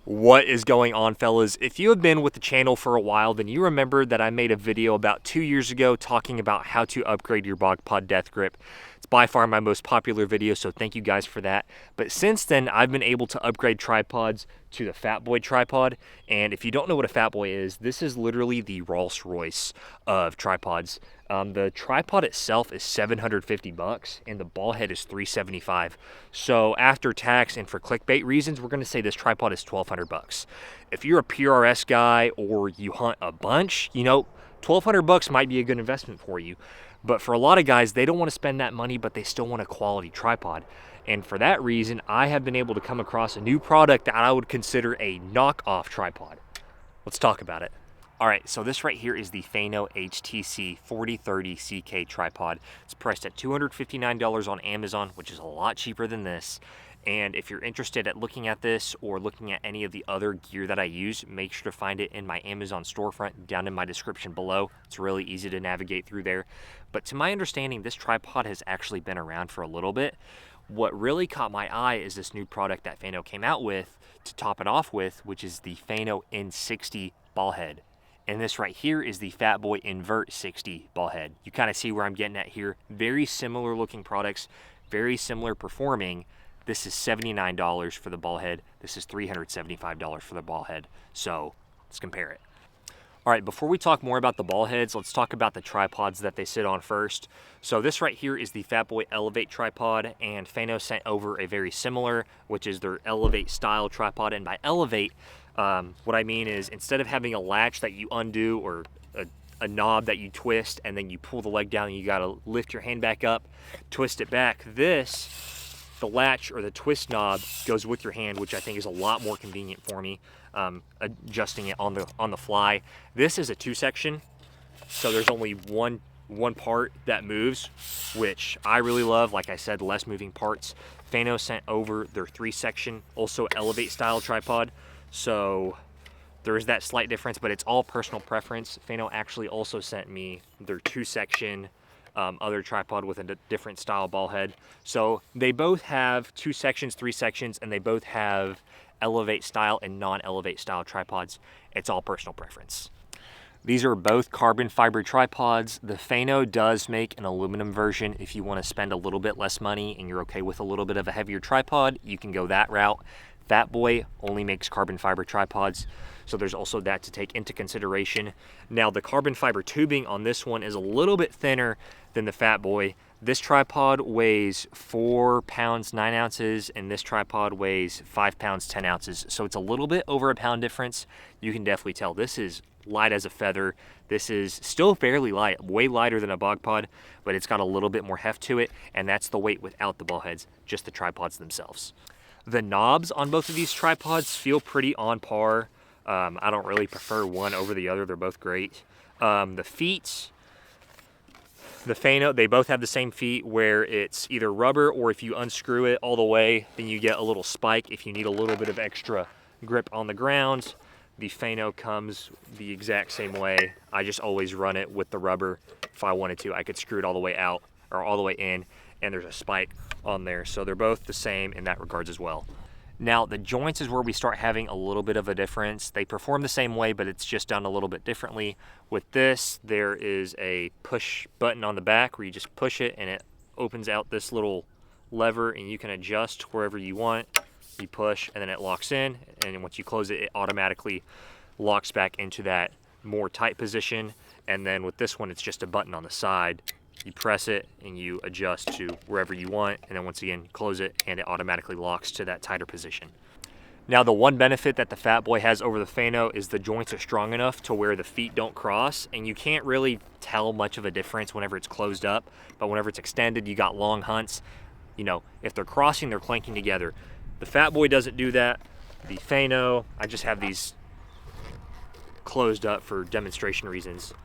What is going on, fellas? If you have been with the channel for a while, then you remember that I made a video about 2 years ago talking about how to upgrade your BOGPod death grip. It's by far my most popular video, so thank you guys for that. But since then, I've been able to upgrade tripods to the Fatboy tripod. And if you don't know what a Fatboy is, this is literally the Rolls Royce of tripods. The tripod itself is $750 and the ball head is $375. So after tax and for clickbait reasons, we're going to say this tripod is $1,200. If you're a PRS guy or you hunt a bunch, you know, $1,200 might be a good investment for you. But for a lot of guys, they don't want to spend that money, but they still want a quality tripod. And for that reason, I have been able to come across a new product that I would consider a knockoff tripod. Let's talk about it. All right, so this right here is the Fanaue HTC-4030CK tripod. It's priced at $259 on Amazon, which is a lot cheaper than this. And if you're interested at looking at this or looking at any of the other gear that I use, make sure to find it in my Amazon storefront down in my description below. It's really easy to navigate through there. But to my understanding, this tripod has actually been around for a little bit. What really caught my eye is this new product that Fanaue came out with to top it off with, which is the Fanaue N60 ball head. And this right here is the Fatboy Invert 60 ball head. You kind of see where I'm getting at here. Very similar looking products, very similar performing. This is $79 for the ball head. This is $375 for the ball head. So let's compare it. All right, before we talk more about the ball heads, let's talk about the tripods that they sit on first. So this right here is the Fatboy Elevate tripod, and Fanaue sent over a very similar, which is their Elevate style tripod. And by Elevate, what I mean is instead of having a latch that you undo or a knob that you twist and then you pull the leg down and you gotta lift your hand back up, twist it back, the latch or the twist knob goes with your hand, which I think is a lot more convenient for me, adjusting it on the fly. This is a 2-section, so there's only one part that moves, which I really love. Like I said, less moving parts. Fanaue sent over their 3-section, also Elevate style tripod, so there is that slight difference, but it's all personal preference. Fanaue actually also sent me their 2-section other tripod with a different style ball head. So they both have 2 sections, 3 sections, and they both have Elevate style and non-Elevate style tripods. It's all personal preference. These are both carbon fiber tripods. The Fanaue does make an aluminum version. If you want to spend a little bit less money and you're okay with a little bit of a heavier tripod, you can go that route. Fatboy only makes carbon fiber tripods, so there's also that to take into consideration. Now, the carbon fiber tubing on this one is a little bit thinner than the Fatboy. This tripod weighs 4 pounds 9 ounces, and this tripod weighs 5 pounds 10 ounces. So it's a little bit over a pound difference. You can definitely tell this is light as a feather. This is still fairly light, way lighter than a BOGPod, but it's got a little bit more heft to it, and that's the weight without the ball heads, just the tripods themselves. The knobs on both of these tripods feel pretty on par. I don't really prefer one over the other. They're both great. The feet, the Fanaue, they both have the same feet where it's either rubber, or if you unscrew it all the way, then you get a little spike if you need a little bit of extra grip on the ground. The Fanaue comes the exact same way. I just always run it with the rubber. If I wanted to, I could screw it all the way out or all the way in, and there's a spike on there. So they're both the same in that regards as well. Now, the joints is where we start having a little bit of a difference. They perform the same way, but it's just done a little bit differently. With this, there is a push button on the back where you just push it and it opens out this little lever, and you can adjust wherever you want. You push and then it locks in, and once you close it, it automatically locks back into that more tight position. And then with this one, it's just a button on the side. You press it and you adjust to wherever you want, and then once again close it and it automatically locks to that tighter position. Now, the one benefit that the Fatboy has over the Fanaue is the joints are strong enough to where the feet don't cross, and you can't really tell much of a difference whenever it's closed up, but whenever it's extended, you got long hunts, you know, if they're crossing, they're clanking together. The Fatboy doesn't do that. The Fanaue, I just have these closed up for demonstration reasons.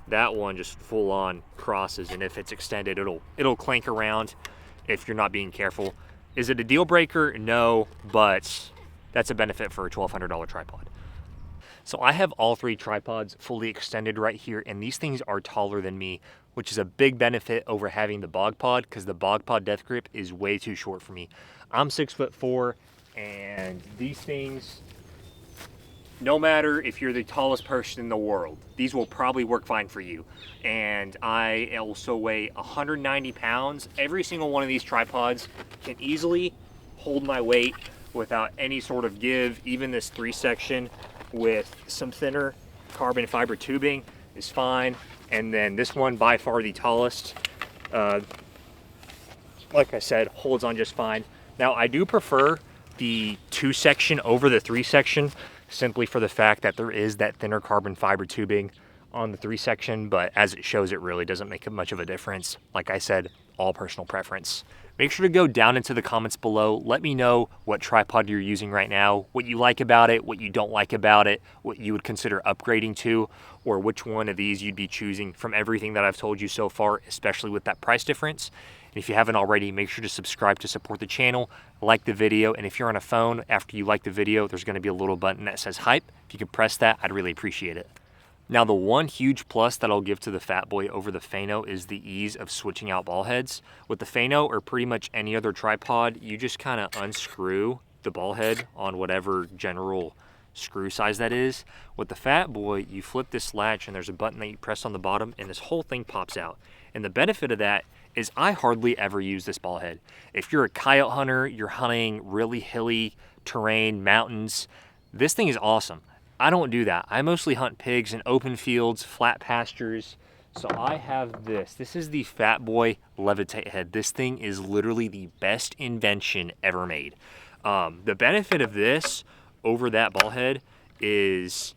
That one just full on crosses, and if it's extended, it'll clank around if you're not being careful. Is it a deal breaker? No, but that's a benefit for a $1,200 tripod. So I have all 3 tripods fully extended right here, and these things are taller than me, which is a big benefit over having the BOGPod, because the BOGPod death grip is way too short for me. I'm 6'4", and these things no matter if you're the tallest person in the world, these will probably work fine for you. And I also weigh 190 pounds. Every single one of these tripods can easily hold my weight without any sort of give. Even this 3-section with some thinner carbon fiber tubing is fine. And then this one, by far the tallest, like I said, holds on just fine. Now, I do prefer the 2-section over the 3-section, simply for the fact that there is that thinner carbon fiber tubing on the 3-section, but as it shows, it really doesn't make much of a difference. Like I said, all personal preference. Make sure to go down into the comments below. Let me know what tripod you're using right now, what you like about it, what you don't like about it, what you would consider upgrading to, or which one of these you'd be choosing from everything that I've told you so far, especially with that price difference. And if you haven't already, make sure to subscribe to support the channel, like the video, and if you're on a phone, after you like the video, there's gonna be a little button that says hype. If you could press that, I'd really appreciate it. Now, the one huge plus that I'll give to the Fatboy over the Fanaue is the ease of switching out ball heads. With the Fanaue, or pretty much any other tripod, you just kind of unscrew the ball head on whatever general screw size that is. With the Fatboy, you flip this latch and there's a button that you press on the bottom and this whole thing pops out. And the benefit of that is I hardly ever use this ball head. If you're a coyote hunter, you're hunting really hilly terrain, mountains, this thing is awesome. I don't do that. I mostly hunt pigs in open fields, flat pastures. So I have this. This is the Fatboy Elevate head. This thing is literally the best invention ever made. The benefit of this over that ball head is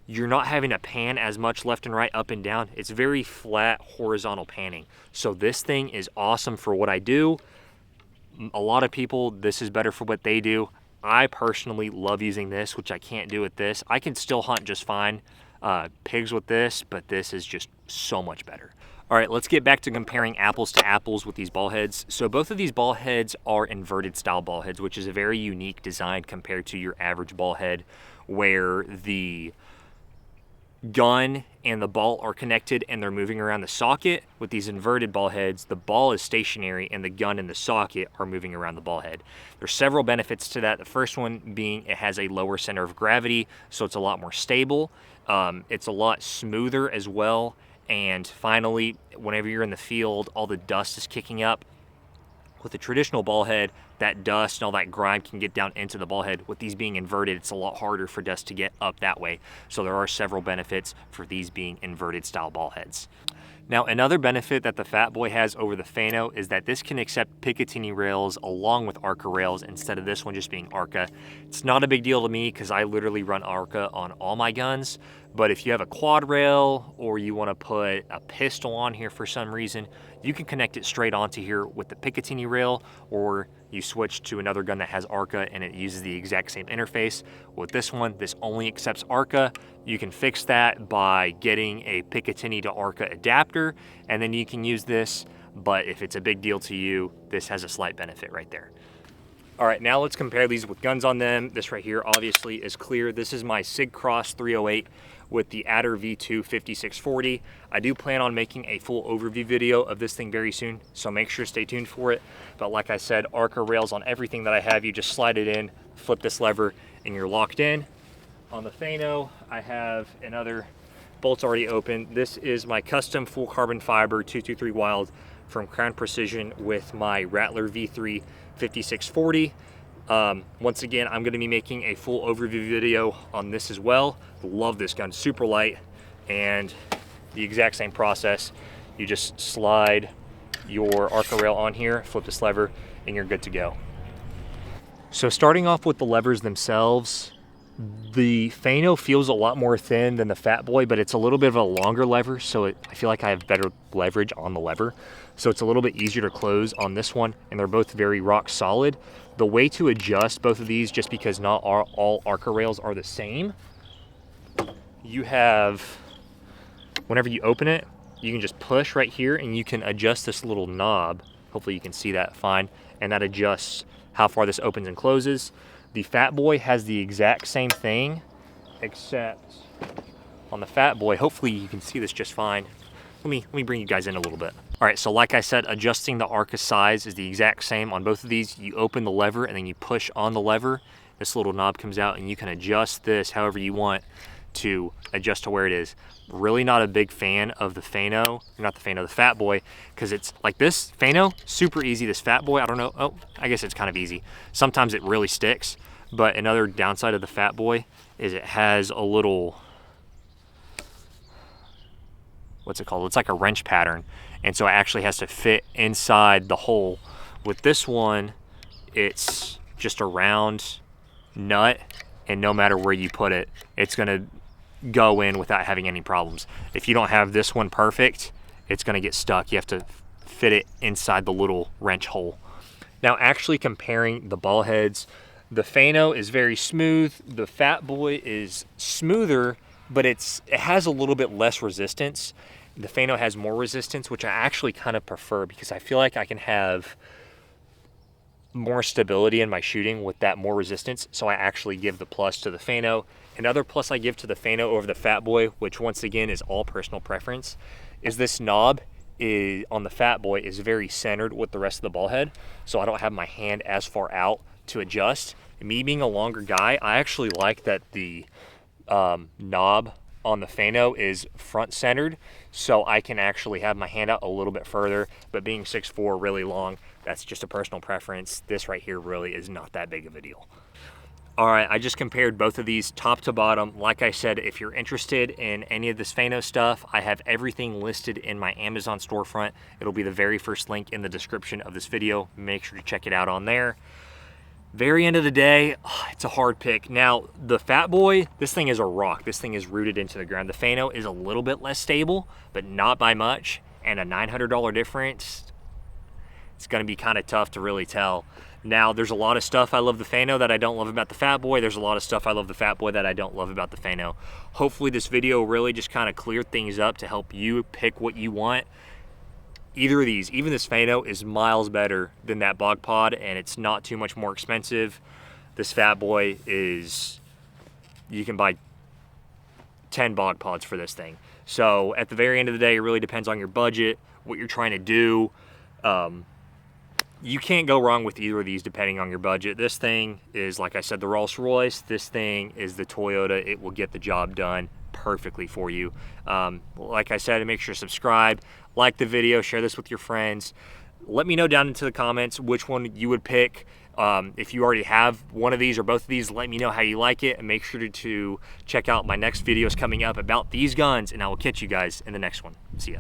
you're not having to pan as much left and right, up and down. It's very flat, horizontal panning. So this thing is awesome for what I do. A lot of people, this is better for what they do. I personally love using this, which I can't do with this. I can still hunt just fine pigs with this, but this is just so much better. All right, let's get back to comparing apples to apples with these ball heads. So both of these ball heads are inverted style ball heads, which is a very unique design compared to your average ball head, where the gun and the ball are connected and they're moving around the socket. With these inverted ball heads, the ball is stationary and the gun and the socket are moving around the ball head. There's several benefits to that. The first one being it has a lower center of gravity, so it's a lot more stable. It's a lot smoother as well. And finally, whenever you're in the field, all the dust is kicking up. With a traditional ball head, that dust and all that grime can get down into the ball head. With these being inverted, it's a lot harder for dust to get up that way. So there are several benefits for these being inverted style ball heads. Now, another benefit that the Fatboy has over the Fanaue is that this can accept Picatinny rails along with Arca rails instead of this one just being Arca. It's not a big deal to me because I literally run Arca on all my guns, but if you have a quad rail or you want to put a pistol on here for some reason, you can connect it straight onto here with the Picatinny rail, or you switch to another gun that has Arca and it uses the exact same interface. With this one, this only accepts Arca. You can fix that by getting a Picatinny to Arca adapter, and then you can use this, but if it's a big deal to you, this has a slight benefit right there. All right, now let's compare these with guns on them. This right here obviously is clear. This is my Sig Cross 308 with the Adder V2 5640. I do plan on making a full overview video of this thing very soon, so make sure to stay tuned for it. But like I said, Arca rails on everything that I have. You just slide it in, flip this lever, and you're locked in. On the Fanaue, I have another bolt's already open. This is my custom full carbon fiber 223 Wild from Crown Precision with my Rattler V3 5640. Once again, I'm going to be making a full overview video on this as well. Love this gun, super light, and the exact same process. You just slide your Arca rail on here, flip this lever, and you're good to go. So starting off with the levers themselves, the Fanaue feels a lot more thin than the Fatboy, but it's a little bit of a longer lever, so I feel like I have better leverage on the lever. So it's a little bit easier to close on this one, and they're both very rock solid. The way to adjust both of these, just because not all Arca rails are the same, you have, whenever you open it, you can just push right here and you can adjust this little knob. Hopefully you can see that fine, and that adjusts how far this opens and closes. The Fatboy has the exact same thing, except on the Fatboy, hopefully you can see this just fine. Let me bring you guys in a little bit. All right, so like I said, adjusting the Arca size is the exact same on both of these. You open the lever and then you push on the lever this little knob comes out and you can adjust this however you want to adjust to where it is. Really not a big fan of the Fanaue, not the Fanaue, the Fatboy, because it's like this Fanaue, super easy. This Fatboy, I don't know, oh, I guess it's kind of easy. Sometimes it really sticks, but another downside of the Fatboy is it has a little, what's it called? It's like a wrench pattern, and so it actually has to fit inside the hole. With this one, it's just a round nut, and no matter where you put it, it's gonna go in without having any problems. If you don't have this one perfect, it's gonna get stuck. You have to fit it inside the little wrench hole. Now, actually comparing the ball heads, the Fanaue is very smooth. The Fatboy is smoother, but it has a little bit less resistance. The Fanaue has more resistance, which I actually kind of prefer because I feel like I can have more stability in my shooting with that more resistance. So I actually give the plus to the Fanaue. Another plus I give to the Fanaue over the Fatboy, which once again is all personal preference, is this knob on the Fatboy is very centered with the rest of the ball head. So I don't have my hand as far out to adjust. Me being a longer guy, I actually like that the knob on the Fanaue is front centered, so I can actually have my hand out a little bit further. But being 6'4", really long, that's just a personal preference. This right here really is not that big of a deal. All right, I just compared both of these top to bottom. Like I said, if you're interested in any of this Fanaue stuff, I have everything listed in my Amazon storefront. It'll be the very first link in the description of this video. Make sure to check it out on there. Very end of the day, it's a hard pick. Now, the Fatboy, this thing is a rock. This thing is rooted into the ground. The Fanaue is a little bit less stable, but not by much. And a $900 difference, it's gonna be kind of tough to really tell. Now, there's a lot of stuff I love the Fanaue that I don't love about the Fatboy. There's a lot of stuff I love the Fatboy that I don't love about the Fanaue. Hopefully this video really just kind of cleared things up to help you pick what you want. Either of these, even this Fanaue, is miles better than that BOGPod, and it's not too much more expensive. This Fatboy is, you can buy 10 BOGPods for this thing. So at the very end of the day, it really depends on your budget, what you're trying to do. You can't go wrong with either of these depending on your budget. This thing is, like I said, the Rolls-Royce. This thing is the Toyota. It will get the job done perfectly for you. Like I said, make sure to subscribe, like the video, share this with your friends. Let me know down into the comments which one you would pick. If you already have one of these or both of these, let me know how you like it, and make sure to check out my next videos coming up about these guns, and I will catch you guys in the next one. See ya.